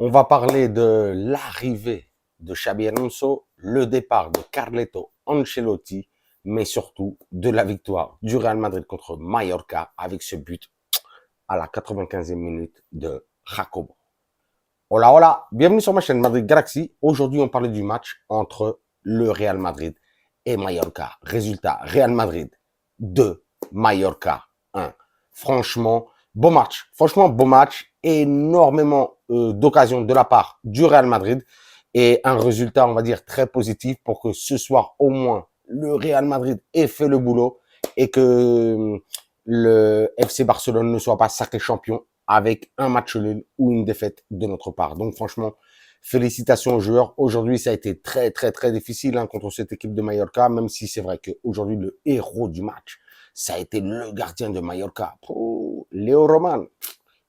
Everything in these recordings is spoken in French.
On va parler de l'arrivée de Xabi Alonso, le départ de Carleto Ancelotti, mais surtout de la victoire du Real Madrid contre Mallorca avec ce but à la 95e minute de Jacobo. Hola, hola, bienvenue sur ma chaîne Madrid Galaxy. Aujourd'hui, on parle du match entre le Real Madrid et Mallorca. Résultat, Real Madrid 2, Mallorca 1. Franchement, beau match. Franchement, beau match. Énormément d'occasions de la part du Real Madrid et un résultat, on va dire, très positif pour que ce soir, au moins, le Real Madrid ait fait le boulot et que le FC Barcelone ne soit pas sacré champion avec un match nul ou une défaite de notre part. Donc franchement, félicitations aux joueurs. Aujourd'hui, ça a été très difficile contre cette équipe de Mallorca, même si c'est vrai qu'aujourd'hui, le héros du match, ça a été le gardien de Mallorca. Oh, Léo Roman.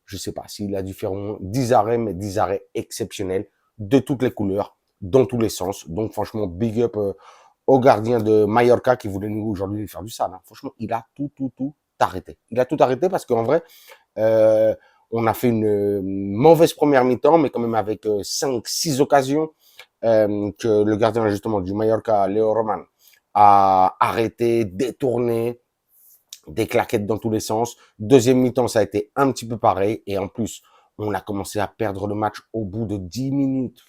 Je sais pas s'il a dû faire 10 arrêts, mais 10 arrêts exceptionnels de toutes les couleurs, dans tous les sens. Donc franchement, big up au gardien de Mallorca qui voulait nous aujourd'hui faire du sale. Franchement, il a tout arrêté. Il a tout arrêté parce qu'en vrai, euh, on a fait une mauvaise première mi-temps, mais quand même avec 5-6 occasions que le gardien justement du Mallorca, Léo Roman, a arrêté, détourné, des claquettes dans tous les sens. Deuxième mi-temps, ça a été un petit peu pareil. Et en plus, on a commencé à perdre le match au bout de 10 minutes.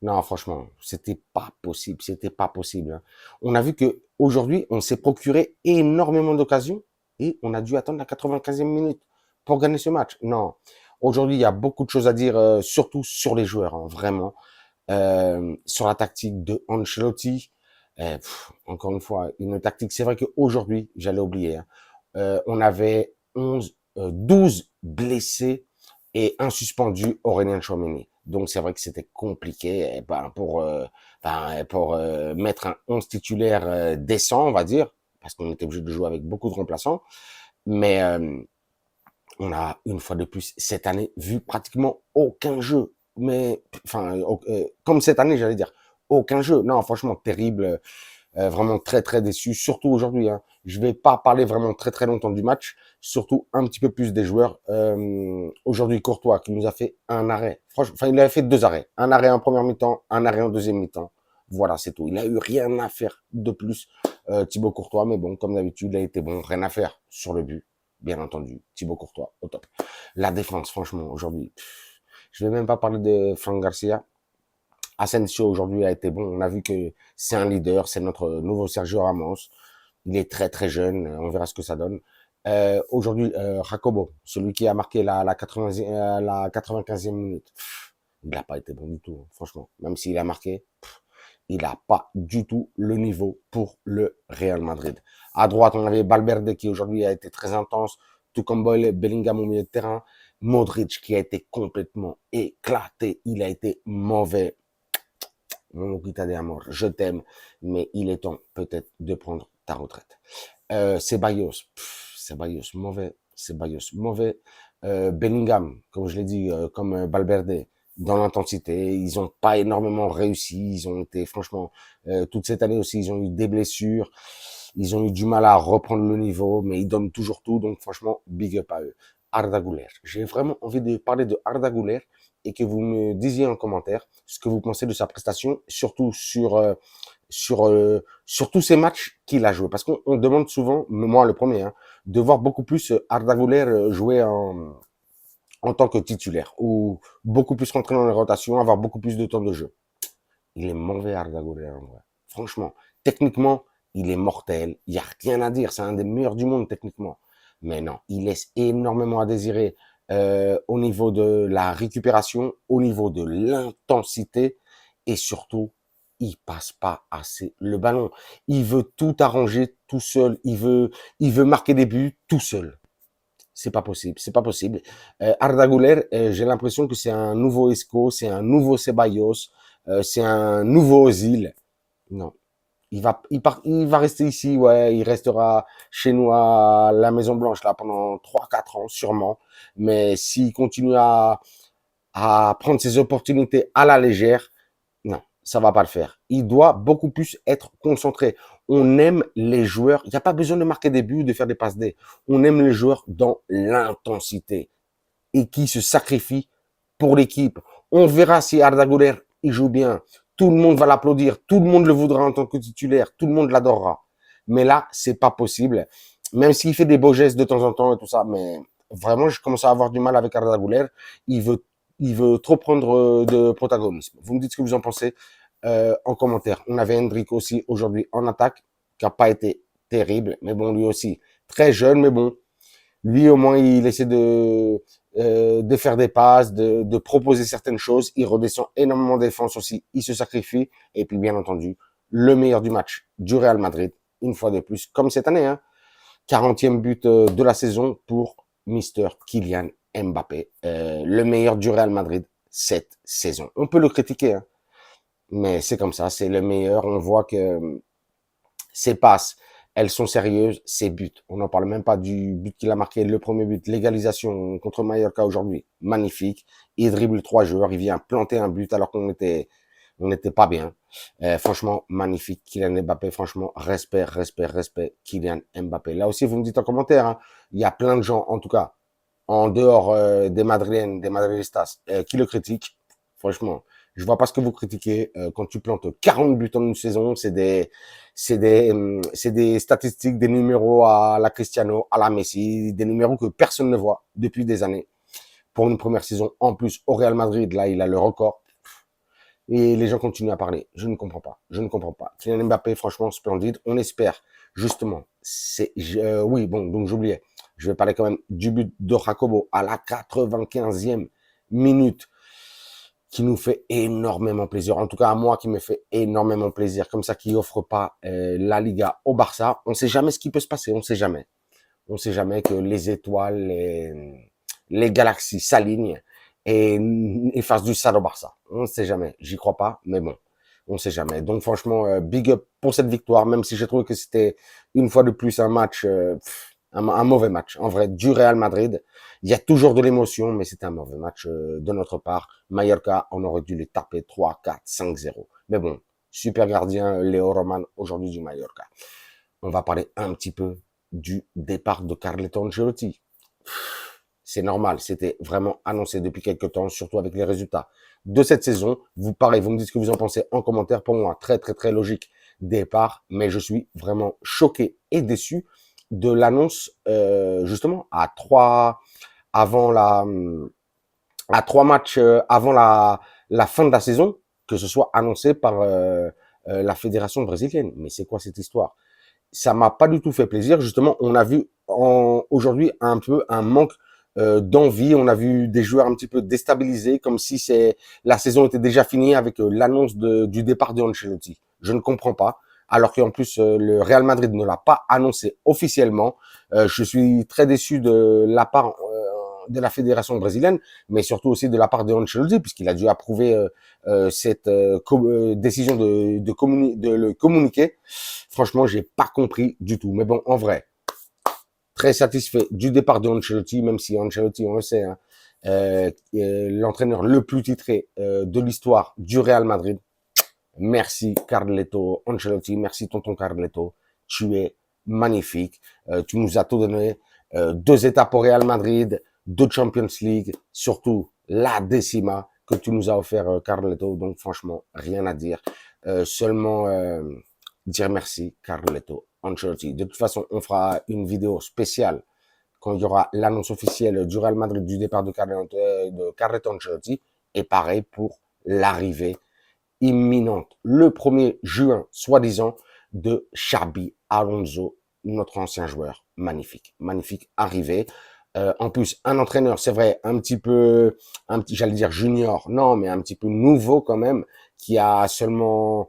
Non, franchement, c'était pas possible. C'était pas possible. On a vu que aujourd'hui, on s'est procuré énormément d'occasions et on a dû attendre la 95e minute pour gagner ce match. Non. Aujourd'hui, il y a beaucoup de choses à dire, surtout sur les joueurs, vraiment. Sur la tactique de Ancelotti. Encore une fois, une tactique. C'est vrai qu'aujourd'hui, j'allais oublier, on avait 12 blessés et un suspendu, Aurélien Tchouaméni. Donc c'est vrai que c'était compliqué pour mettre un 11 titulaire décent, on va dire, parce qu'on était obligé de jouer avec beaucoup de remplaçants. Mais on a une fois de plus cette année vu pratiquement aucun jeu. Mais enfin, comme cette année, j'allais dire, aucun jeu. Non, franchement, terrible. Vraiment très déçu, surtout aujourd'hui. Je vais pas parler vraiment très longtemps du match, surtout un petit peu plus des joueurs. Aujourd'hui, Courtois qui nous a fait un arrêt. Franchement, enfin, il avait fait 2 arrêts. Un arrêt en première mi-temps, un arrêt en deuxième mi-temps. Voilà, c'est tout. Il a eu rien à faire de plus, Thibaut Courtois. Mais bon, comme d'habitude, il a été bon. Rien à faire sur le but, bien entendu. Thibaut Courtois, au top. La défense, franchement, aujourd'hui, je vais même pas parler de Franck Garcia. Asensio aujourd'hui a été bon. On a vu que c'est un leader, c'est notre nouveau Sergio Ramos. Il est très jeune, on verra ce que ça donne. Aujourd'hui, Jacobo, celui qui a marqué la 80e, la 95e minute, il n'a pas été bon du tout, franchement. Même s'il a marqué, il n'a pas du tout le niveau pour le Real Madrid. À droite, on avait Valverde qui aujourd'hui a été très intense, tout comme Bellingham au milieu de terrain. Modric qui a été complètement éclaté, il a été mauvais. Mon Guita de Amor, je t'aime, mais il est temps peut-être de prendre ta retraite. Ceballos, mauvais. Ceballos, mauvais. Bellingham, comme je l'ai dit, comme Valverde, dans l'intensité. Ils n'ont pas énormément réussi. Ils ont été, franchement, toute cette année aussi, ils ont eu des blessures. Ils ont eu du mal à reprendre le niveau, mais ils donnent toujours tout. Donc, franchement, big up à eux. Arda Güler. J'ai vraiment envie de parler de Arda Güler et que vous me disiez en commentaire ce que vous pensez de sa prestation, surtout sur tous ces matchs qu'il a joué. Parce qu'on demande souvent, moi le premier, de voir beaucoup plus Arda Güler jouer en tant que titulaire ou beaucoup plus rentrer dans les rotations, avoir beaucoup plus de temps de jeu. Il est mauvais Arda Güler en vrai. Franchement, techniquement, il est mortel. Il n'y a rien à dire. C'est un des meilleurs du monde techniquement. Mais non, il laisse énormément à désirer au niveau de la récupération, au niveau de l'intensité et surtout, il passe pas assez le ballon. Il veut tout arranger tout seul. Il veut marquer des buts tout seul. C'est pas possible, c'est pas possible. Arda Güler, j'ai l'impression que c'est un nouveau Isco, c'est un nouveau Ceballos, c'est un nouveau Ozil. Non, il va rester ici, ouais, il restera chez nous à la Maison Blanche là pendant 3-4 ans sûrement. Mais s'il continue à prendre ses opportunités à la légère, non, ça va pas le faire. Il doit beaucoup plus être concentré. On aime les joueurs. Il n'y a pas besoin de marquer des buts, de faire des passes D. On aime les joueurs dans l'intensité et qui se sacrifient pour l'équipe. On verra si Arda Güler, il joue bien. Tout le monde va l'applaudir. Tout le monde le voudra en tant que titulaire. Tout le monde l'adorera. Mais là, c'est pas possible. Même s'il fait des beaux gestes de temps en temps et tout ça, mais vraiment, je commence à avoir du mal avec Arda Güler. Il veut trop prendre de protagonisme. Vous me dites ce que vous en pensez en commentaire. On avait Hendrick aussi aujourd'hui en attaque, qui n'a pas été terrible, mais bon, lui aussi, très jeune, mais bon, lui au moins, il essaie de faire des passes, de proposer certaines choses. Il redescend énormément de défense aussi. Il se sacrifie. Et puis, bien entendu, le meilleur du match du Real Madrid, une fois de plus, comme cette année, hein. 40e but de la saison pour Mister Kylian Mbappé, le meilleur du Real Madrid cette saison. On peut le critiquer, hein, mais c'est comme ça, c'est le meilleur. On voit que ses passes, elles sont sérieuses, ses buts. On n'en parle même pas du but qu'il a marqué, le premier but, l'égalisation contre Mallorca aujourd'hui, magnifique. Il dribble 3 joueurs, il vient planter un but alors qu'on n'était pas bien. Franchement, magnifique. Kylian Mbappé, franchement, respect, respect, respect. Kylian Mbappé. Là aussi, vous me dites en commentaire, hein, il y a plein de gens, en tout cas, en dehors des Madrilènes, des Madridistas, qui le critiquent. Franchement, je vois pas ce que vous critiquez. Quand tu plantes 40 buts en une saison, c'est des statistiques, des numéros à la Cristiano, à la Messi, des numéros que personne ne voit depuis des années. Pour une première saison, en plus, au Real Madrid, là, il a le record. Et les gens continuent à parler. Je ne comprends pas. Je ne comprends pas. Kylian Mbappé, franchement, splendide. On espère, justement, oui, bon, donc j'oubliais. Je vais parler quand même du but de Jacobo à la 95e minute, qui nous fait énormément plaisir. En tout cas, à moi, qui me fait énormément plaisir. Comme ça, qui offre pas la Liga au Barça. On sait jamais ce qui peut se passer. On sait jamais. On sait jamais que les étoiles, les galaxies s'alignent et fassent du sale au Barça. On ne sait jamais. J'y crois pas, mais bon, on ne sait jamais. Donc franchement, big up pour cette victoire, même si j'ai trouvé que c'était une fois de plus un match, un mauvais match. En vrai, du Real Madrid, il y a toujours de l'émotion, mais c'était un mauvais match de notre part. Mallorca, on aurait dû les taper 3, 4, 5-0. Mais bon, super gardien Léo Roman aujourd'hui du Mallorca. On va parler un petit peu du départ de Carleto Ancelotti. C'est normal, c'était vraiment annoncé depuis quelques temps, surtout avec les résultats de cette saison. Vous pareil, vous me dites ce que vous en pensez en commentaire. Pour moi, très très très logique départ, mais je suis vraiment choqué et déçu de l'annonce justement à 3 matchs avant la fin de la saison, que ce soit annoncé par la fédération brésilienne. Mais c'est quoi cette histoire? Ça m'a pas du tout fait plaisir. Justement, on a vu aujourd'hui un peu un manque d'envie. On a vu des joueurs un petit peu déstabilisés, comme si la saison était déjà finie avec l'annonce du départ de Ancelotti. Je ne comprends pas. Alors qu'en plus, le Real Madrid ne l'a pas annoncé officiellement. Je suis très déçu de la part de la fédération brésilienne, mais surtout aussi de la part de Ancelotti, puisqu'il a dû approuver cette décision de le communiquer. Franchement, j'ai pas compris du tout. Mais bon, en vrai, très satisfait du départ de Ancelotti, même si Ancelotti, on le sait, hein, l'entraîneur le plus titré de l'histoire du Real Madrid. Merci Carleto Ancelotti, merci tonton Carleto, tu es magnifique. Tu nous as tout donné, 2 étapes au Real Madrid, 2 Champions League, surtout la décima que tu nous as offert Carleto. Donc franchement, rien à dire. Seulement dire merci Carleto Ancelotti. De toute façon, on fera une vidéo spéciale quand il y aura l'annonce officielle du Real Madrid du départ de Carleto Ancelotti. Et pareil pour l'arrivée imminente, le 1er juin, soi-disant, de Xabi Alonso, notre ancien joueur. Magnifique, magnifique arrivée. En plus, un entraîneur, c'est vrai, j'allais dire junior, non, mais un petit peu nouveau quand même, qui a seulement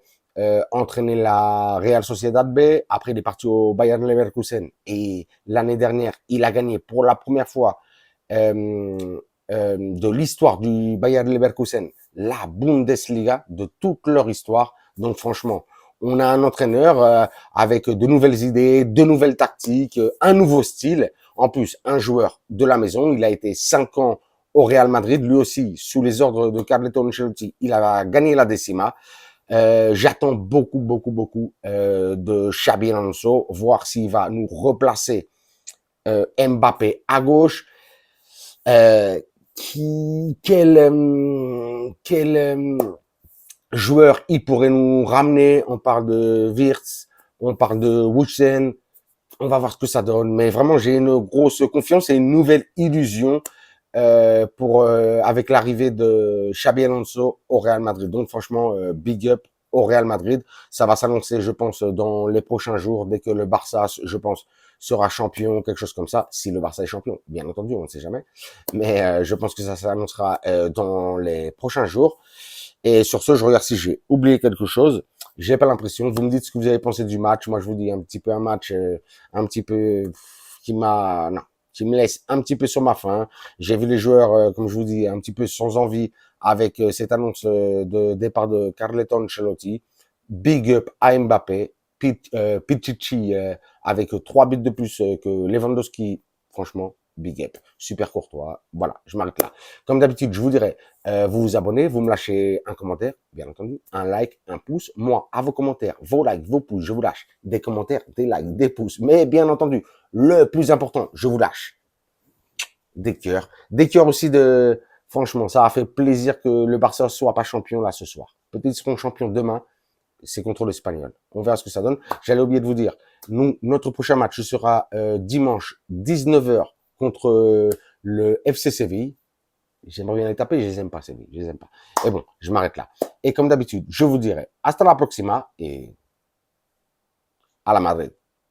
entraîné la Real Sociedad B. Après, il est parti au Bayern Leverkusen. Et l'année dernière, il a gagné pour la première fois de l'histoire du Bayern Leverkusen, la Bundesliga de toute leur histoire. Donc franchement, on a un entraîneur avec de nouvelles idées, de nouvelles tactiques, un nouveau style. En plus, un joueur de la maison. Il a été 5 ans au Real Madrid, lui aussi, sous les ordres de Carleto Ancelotti. Il a gagné la décima. J'attends beaucoup de Xabi Alonso, voir s'il va nous replacer Mbappé à gauche, quel joueur il pourrait nous ramener. On parle de Wirtz, on parle de Wutsen. On va voir ce que ça donne. Mais vraiment, j'ai une grosse confiance et une nouvelle illusion avec l'arrivée de Xabi Alonso au Real Madrid. Donc franchement, big up au Real Madrid. Ça va s'annoncer, je pense, dans les prochains jours, dès que le Barça, je pense, sera champion, quelque chose comme ça. Si le Barça est champion, bien entendu, on ne sait jamais. Mais je pense que ça s'annoncera dans les prochains jours. Et sur ce, je regarde si j'ai oublié quelque chose. J'ai pas l'impression. Vous me dites ce que vous avez pensé du match. Moi, je vous dis un petit peu un match, un petit peu non, qui me laisse un petit peu sur ma faim. J'ai vu les joueurs, comme je vous dis, un petit peu sans envie avec cette annonce de départ de Carleton Ancelotti. Big up à Mbappé, Pichichi avec 3 buts de plus que Lewandowski. Franchement, big up, super courtois. Voilà, je m'arrête là. Comme d'habitude, je vous dirais, vous vous abonnez, vous me lâchez un commentaire, bien entendu, un like, un pouce. Moi, à vos commentaires, vos likes, vos pouces, je vous lâche des commentaires, des likes, des pouces. Mais bien entendu, le plus important, je vous lâche des cœurs. Des cœurs aussi de... Franchement, ça a fait plaisir que le Barça soit pas champion là ce soir. Peut-être qu'ils seront champions demain. C'est contre l'Espagnol. On verra ce que ça donne. J'allais oublier de vous dire, notre prochain match sera dimanche 19h contre le FC Séville. J'aimerais bien les taper, je les aime pas, Séville. Je les aime pas. Et bon, je m'arrête là. Et comme d'habitude, je vous dirai hasta la próxima et à la Madrid.